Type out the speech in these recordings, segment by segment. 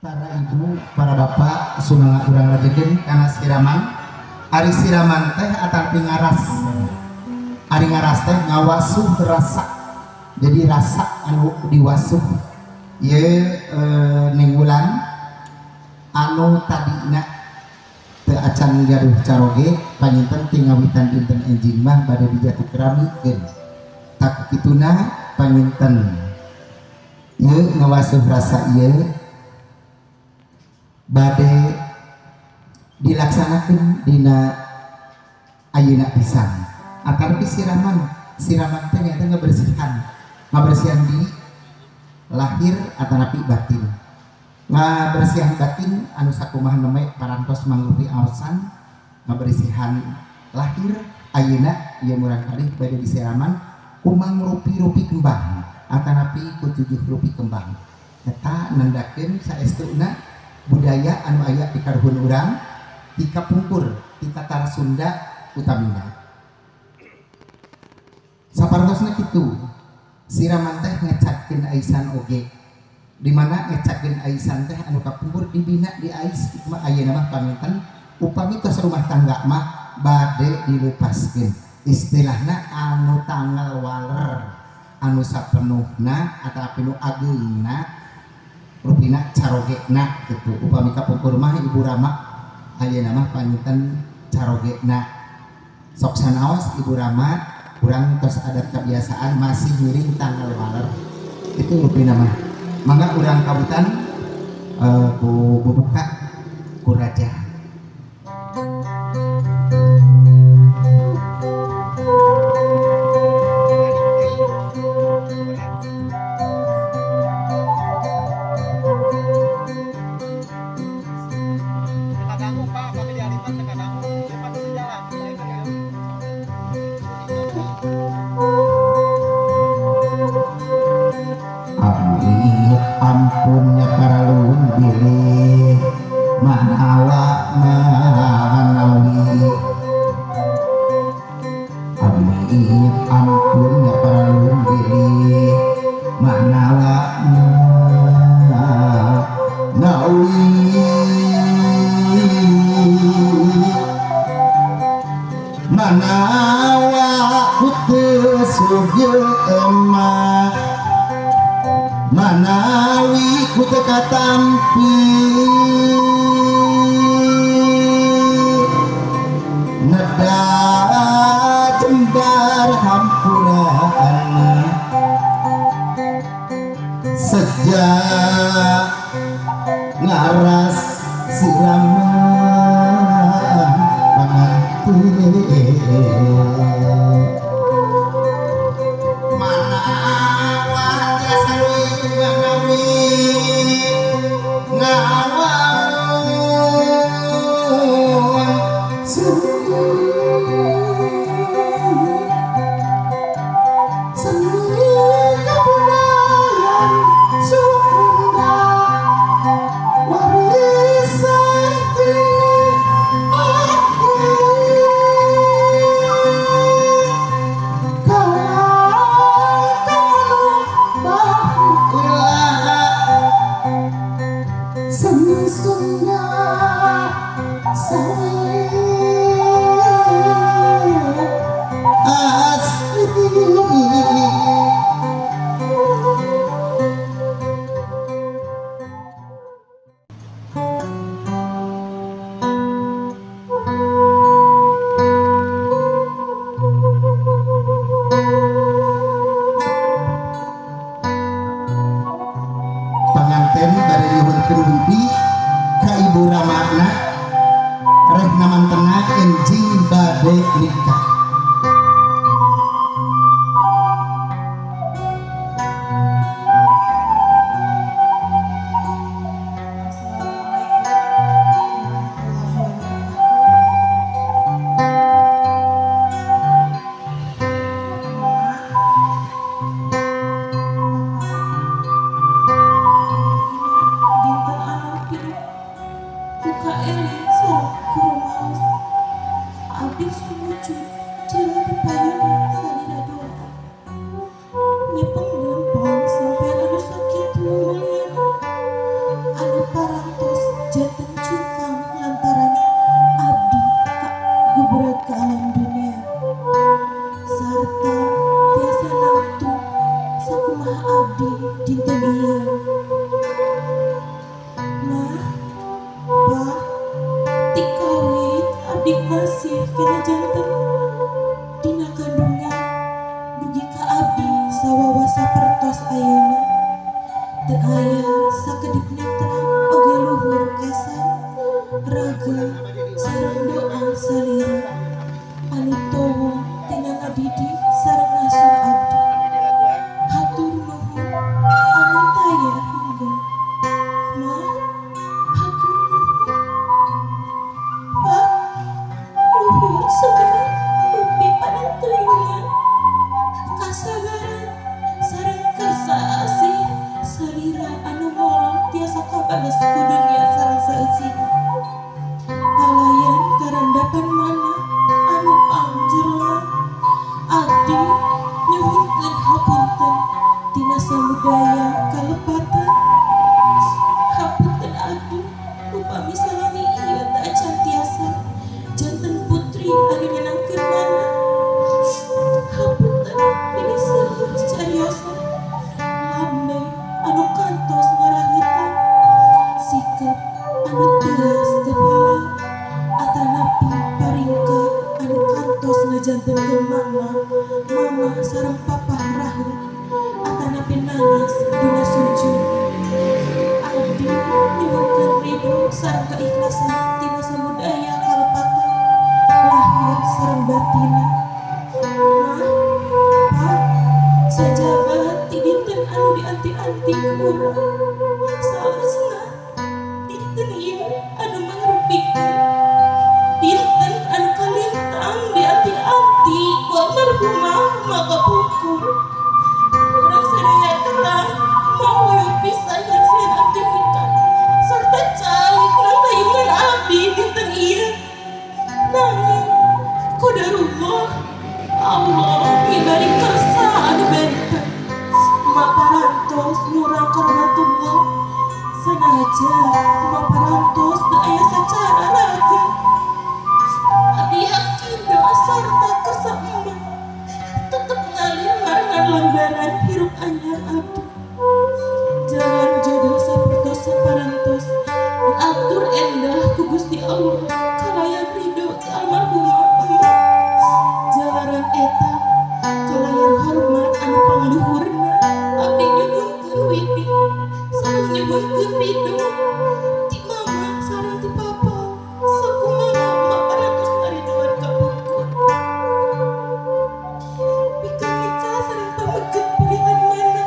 Para ibu, para bapak, sunanga urang rajeun kana siraman. Ari siraman teh atapi ngaras. Ari ngaras teh ngawasuh rasa. Jadi rasa anu diwasuh. Ieu ninggulan anu tadina teu acan gaduh caroge panginten ti ngawitan dinten enjing mah bade dijatuh keramikeun. Tak kituna panginten ieu ngawasuh rasa ieu bade dilaksanakan dina ayeuna pisan akan siraman teh nyata ngabersihan di lahir atanapi batin ngabersihan batin anu sakumaha nama parantos mangrupi aosan ngabersihan lahir ayeuna ieu murang kali bade disiraman kumang rupi-rupi kembang atanapi ku 7 rupi kembang eta nandakeun saestuna budaya anu aya di karuhun urang di kapungkur di Tatar Sunda utamina sapartosna kitu siraman teh ngecakkeun aisan oge di mana ngecakkeun aisan teh anu kapungkur dibina di ais mah ayeuna mah paminten upami tos rumah tangga mah bade dilepaskeun istilahna anu tanggal waler anu sapenuhna atapi nu ageungna rupina carogena gitu upami kapungkur mah ibu rama ayeuna mah panutan carogena sok sanaos ibu rama urang tos adat kebiasaan masih miring tanggal waler itu rupina mah mangga urang kabutan ku bubuka ku raja. Ampunnya para luhun bilih manawa manawi ampunnya para luhun bilih manawa manawi manawa putus sugih emak manawi ku teka tampi neda jembar hampuraan sejak ngaras siraman pangantin panganten bari nyuhunkeun bibi ka ibu ramana reh namantena enjing bade nikah. Buka ini sok kurang habis lucu. anu parantos janten cungkang lantaran abdi ka gubret ke alam dunia sarta tiasa naftu sakumaha abdi dinten ieu. Nah, Pak, tikawit abdi masih kena janten dina kandungan dugi ka abdi sawawasa pertos ayeuna teu aya sakedip netra oge luhur kesan raga sareng doa salira anu towo tina ngadidik sareng ngasuh abdi hatur nuhun anu taya hingga mah hatur nuhun Pak luhur segera upi panentuyungan kasabaran sareng kersa asih salira anu moal tiasa kabagas ku dunia sareng saeucina palayan karandapan mana anu pangjero abdi nyuhunkeun hapunten tina samudaya kalepatan hapunten abdi upami salami ieu teu acan tiasa janten putri anu nyenangkeun mana hapunten ini serius cariosa lambe anu kantos ngarahitan sikap anu tegas kepala atanapi paringka anu kantos ngajantenkeun mama sareng papa raheut atanapi nangis dina sujud abdi nyuhunkeun ridho sareng keikhlasan tina samudaya kalepatan lahir sareng batina. Mah, Pak, sajabat ti dinten anu dianti-anti ku urang saeusna dinten ieu anu mangrupikeun dinten anu kalintang dianti-anti ku almarhumah maka pungkur urang sadaya terang mahuyup pisan nyaksian aktivitas sarta calik nang dayungan abdi dinten ieu nanging qadarullah Allah ngibari kersa anu benten maparantos murang karenatullah sanaja maparantos teu aya sacara raga abdi yakin doa sarta kersa emak tetep ngalir marangan lembaran hirup anyar abdi jangan jodoh sapertos saparantos diatur endah ku Gusti Allah kalayan ridho ti almarhumah emak jalaran eta kalayan hormat anu pangluhurna abdi nyuhunkeun widi sareng nyuhunkeun ridho ti mama sareng ti papa sakumaha maparantos ngaridoan ka pungkur pikeun nikah sareng pameget pilihan mana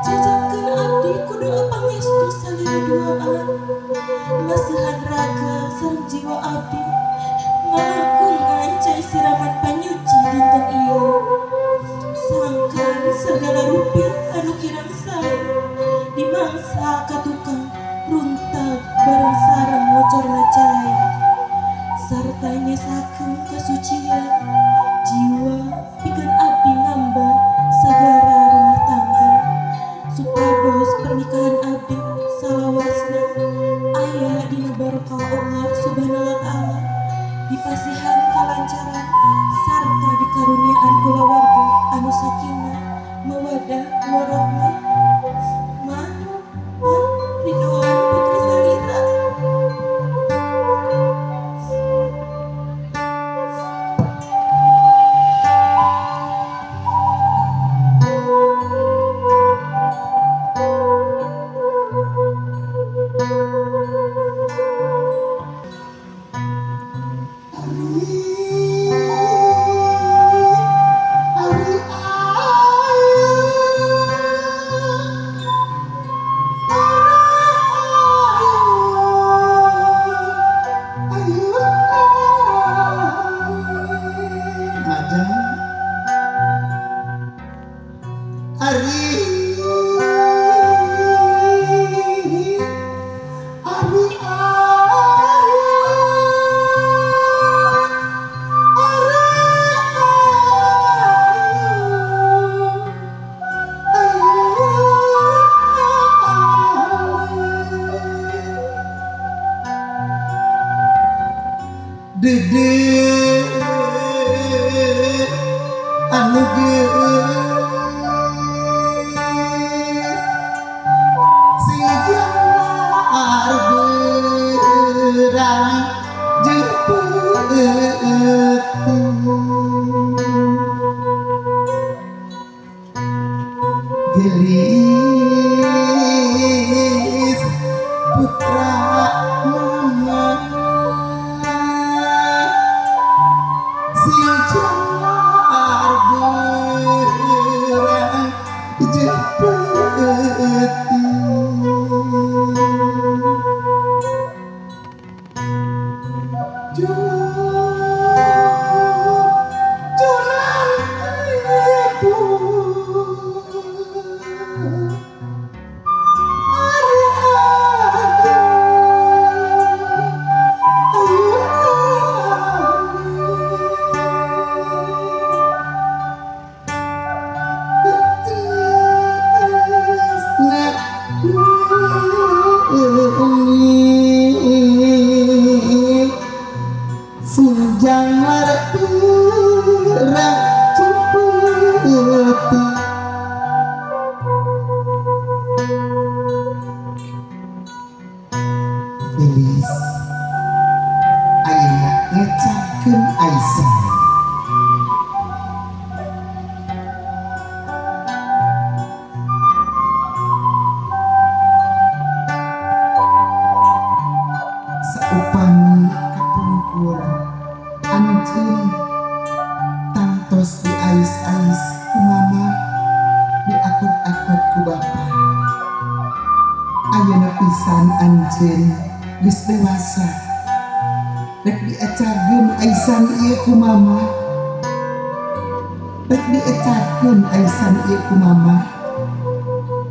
jajakeun abdi ku doa pangestu salira duaan masihan raga sareng jiwa abdi ngalakungan cai siraman panyuci dinten ieu sangkan segala rupiah anu kirang sae dimangsa ka tukang runtag bareng sareng ngocorna cai sarta nyesakeun kasucian jiwa pikeun abdi ngamba sagara rumah tangga supados pernikahan abdi salawasna aya dina barokah Allah subhanahu wa ta'ala dipasihan kalancaran sarta dikaruniaan kulawarga anu sakinah mawaddah warahmah mah ridhoan putri salira Gelis putra mama sing jalar berang jepeti Jonan ibu Jangan berang cepeti Gelis ayeuna ngecakeun Aisyah saupami kapungkur anjeun tangtos di ais-ais ku mama diakut-akut ku bapa ayeuna pisan anjeun geus dewasa rek diecakeun aisan ieu ku mama rek diecakeun aisan ieu ku mama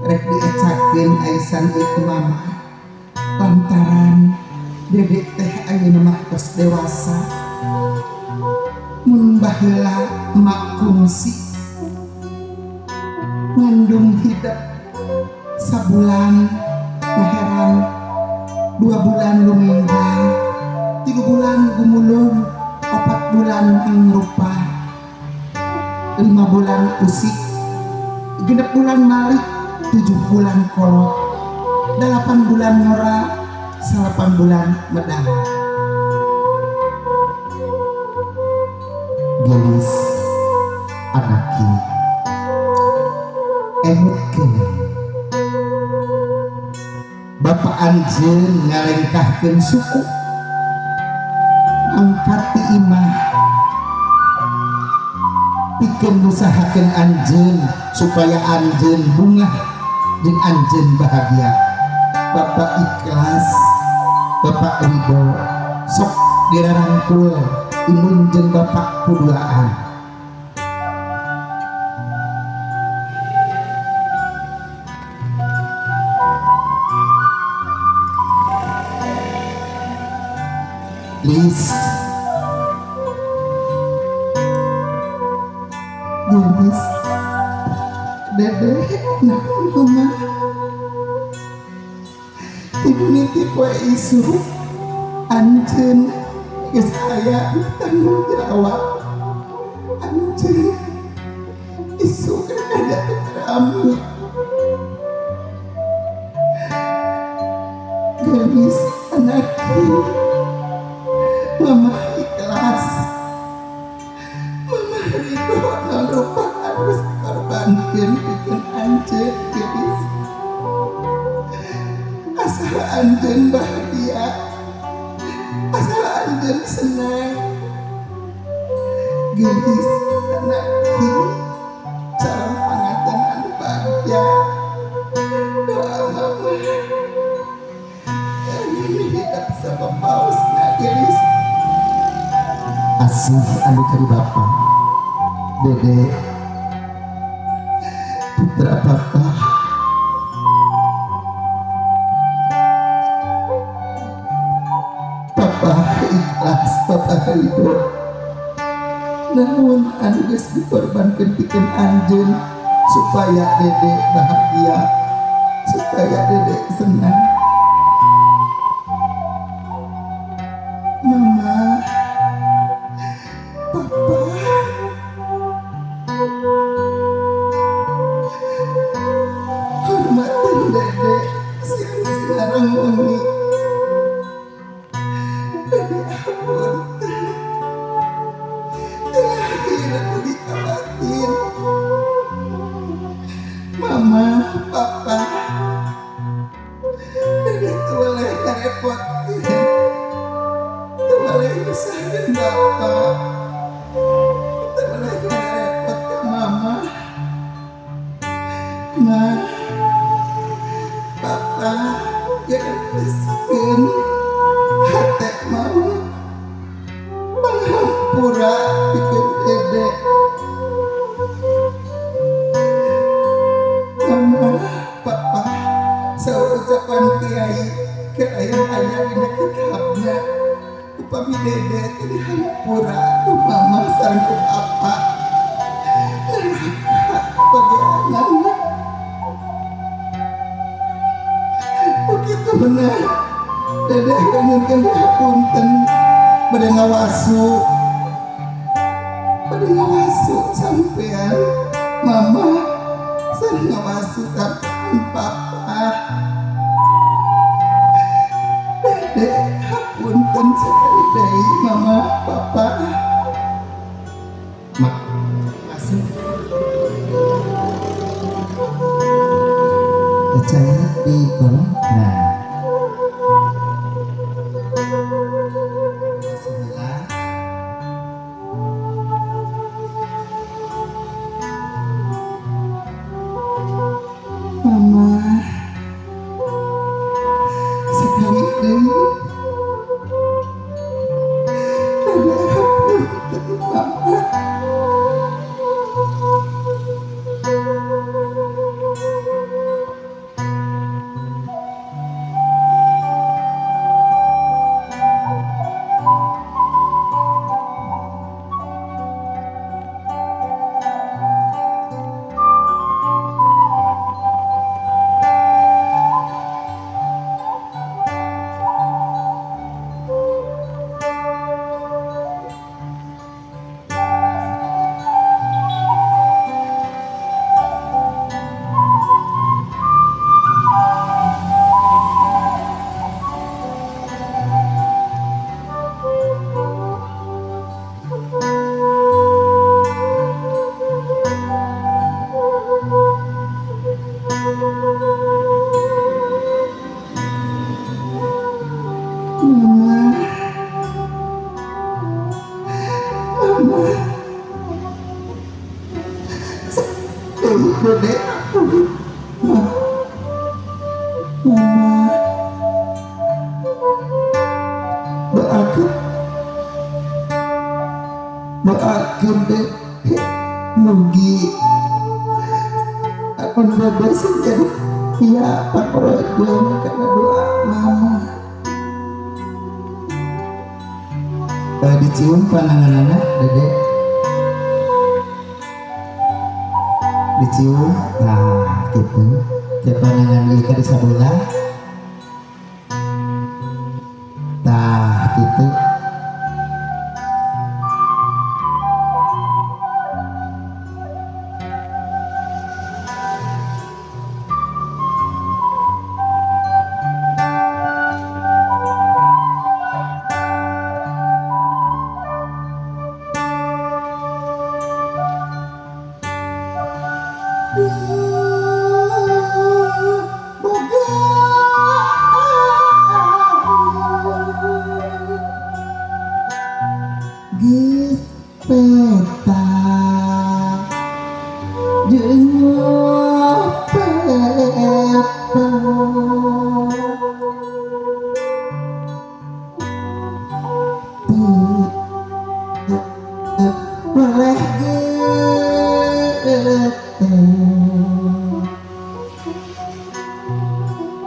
rek diecakeun aisan ieu ku mama lantaran dedek teh ayeuna mah tos dewasa mun baheula mak kungsi ngandung hidup sabulan ngaheran 2 bulan lumenggang 3 bulan gumulung 4 bulan mangrupa 5 bulan usik 6 bulan malik 7 bulan kolot 8 bulan ngora 8 bulan medang Gelis anak kini emutkeun Bapak anjeun ngalengkahkeun suku angkat ti imah pikeun ngusahakeun anjeun supaya anjeun bungah jeung anjeun bahagia Bapak ikhlas Bapak ridho sok dirarangkul imun jeung bapak kuduaan Lis Gelis Dede nak mama tibu nitip wae isu anjeun geus aya tanggung jawab anjeun isu kada kami Gelis anakku mama ikhlas mama ridho ngarupa harus korbankeun pikeun anjeun Gelis asal anjeun bahagia asal anjeun senang Gelis anak kini cara panganten anu bahagia doa mama ini hidup sama paus na Gelis asih anu kari bapa dede putra papa papa ikhlas papa ridho namun anu geus dikorbankeun pikeun anjeun supaya dede bahagia supaya dede senang mama papa hormatan dede siang-siang wengi dede ampun tengah diri dikabatin Mama, Papa, Dede tuh boleh ngerepotin, tuh boleh nyusahin Bapak, tuh boleh ngerepotin Mama. Nah, Papa, jangan miskin, hati Mama, pura bikin Dede. Mama, Papa, sauucapan Kiai ke ayah-ayah dina kitabnya upami Dede tadi hampura ku Mama sareng ku Papa neraka bagi anakna. Begitu benar Dede kangen hapunten bade ngawasu sampean Mama sareng ngawasu sampean Papa. Dede hapunten sekali deui Mama, Papa. Makasih. Kecayaan di kolom. Nah. Bismillah. Mama. Sekali deui. Dede, Mama, doakan deh, mugi akan bebas jadi ya Pak Rojong karena doa Mama. Dicium pandangan anak Dede, dicium, nah gitu. Kayak pandangan Ika di sebelah, nah gitu.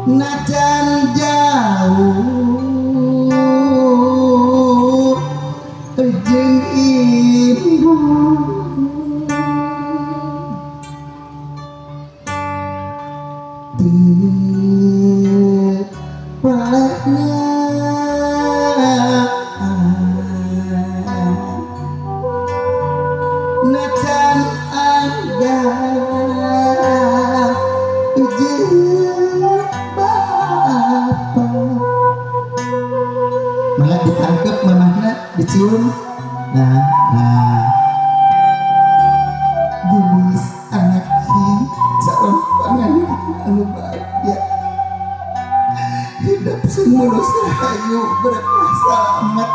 Najan jauh jeung ibu najan ada malah ditangkap mamahna dicium. Nah gelis anak hi calon Sumulus rahayu berkah selamat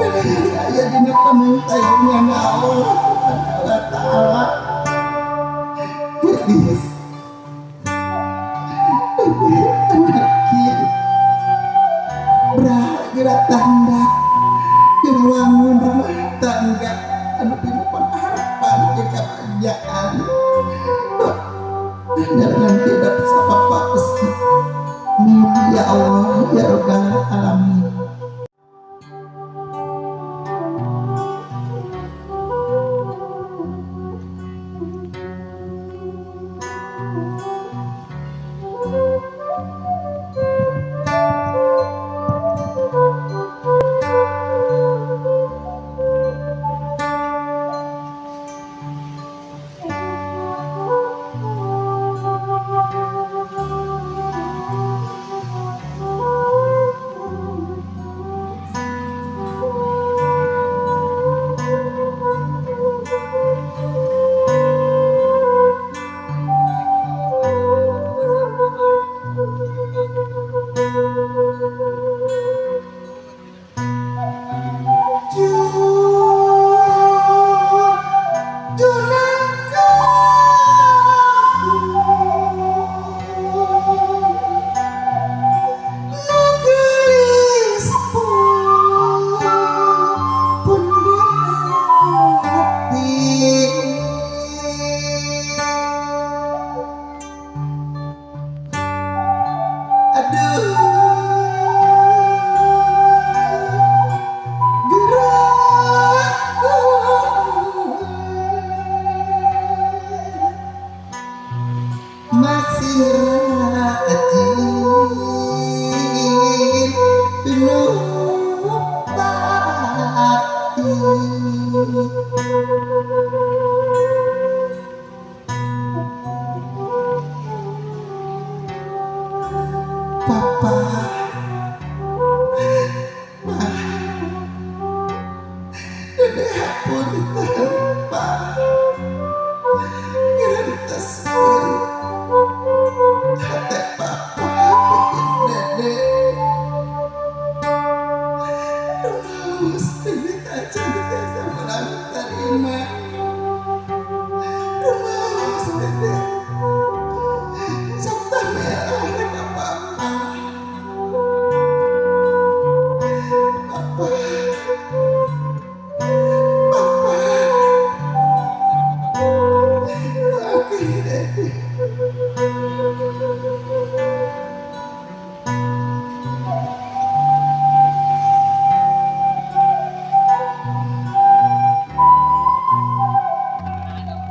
karena yang aya dina pamantayungan Allah Subhanahu wa taala. Gelis anak kieu berakhir tanda wangun rumah tangga anu pinuh pengharapan ke kebahagiaan dan tidak bisa apa pasti. Ya Allah ya Rabbal alamin.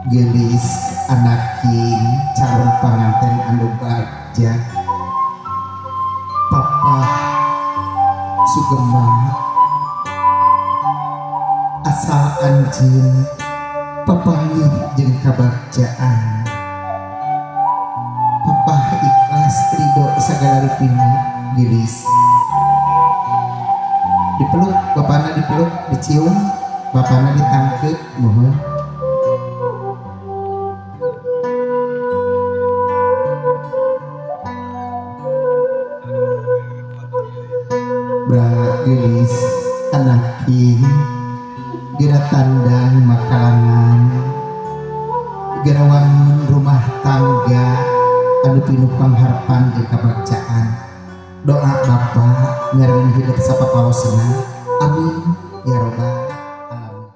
Gelis anak king calon panganten anu bagja papa sugema asal anjeun papangih jeung kabagjaan papa ikhlas ridho sagala rupina. Gelis dipeluk bapana, dipeluk dicium bapana, ditangkep mohon. Gelis anak king gira tandang makalangan gira wangun rumah tangga anu pinuh pangharapan jeung kabagjaan. Doa bapa ngareun hidup sapapaosna. Amin ya robbal alamin.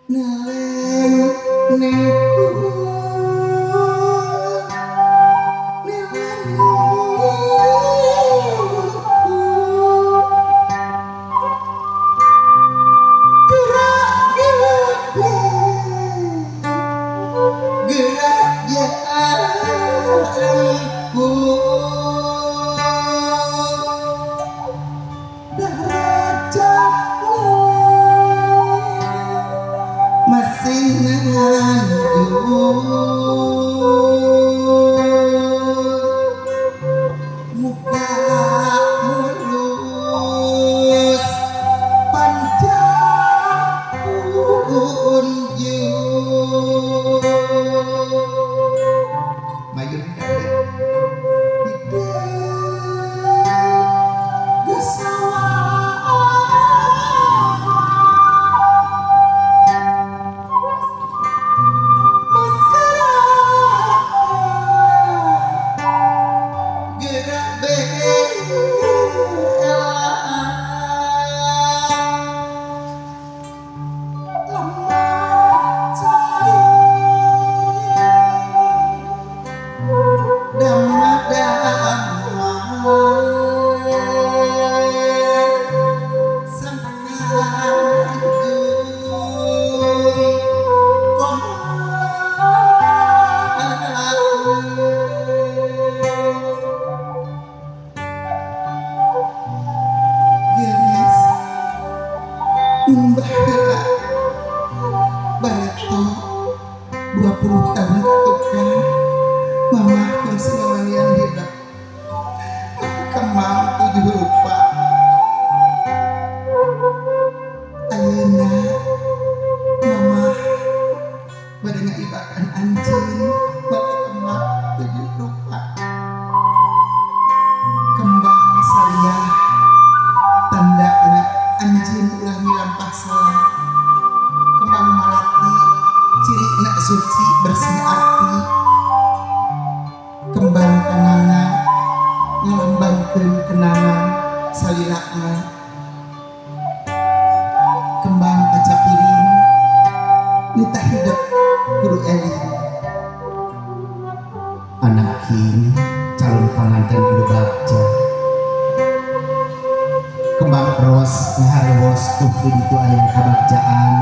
Naleng neku Raja mama kun sinaman yang hidup kembang tujuh rupa ayeuna mama bade ngaibakan anjeun bade kembang tujuh rupa kembang salia tandana anjeun ulah milampah salah kembang malati ciri nak suci bersih arti kembang kenangan ngelambangkeun kenangan salilakna kembang kaca piring nita hidup kudu eling anak kini calon panganten kudu bagja kembang ros ngaharewos tuh itu aya kabagjaan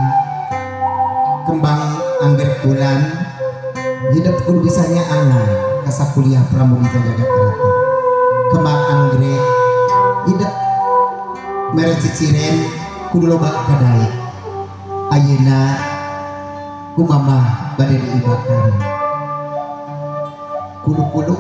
kembang angger bulan hidup kudu bisanya angan kasa kuliah pramudita jagat rata kembang anggrek hidup mere ciciren kudu loba kadai ayeuna ku mamah bade diibakan kudu-kudu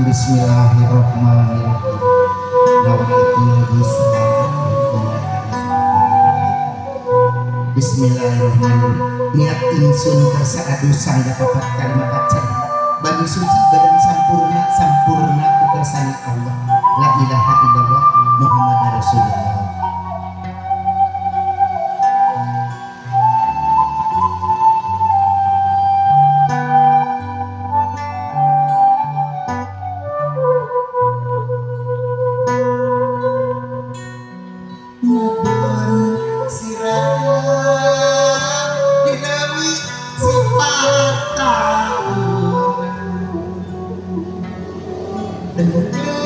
Bismillahirrahmanirrahim. Bismillahirrahmanirrahim. Niat insun kersa adu sangga papat kalimat acan bagi suci badan sampurna sampurna kersani Allah la ilaha illallah Muhammad Rasulullah. Dengan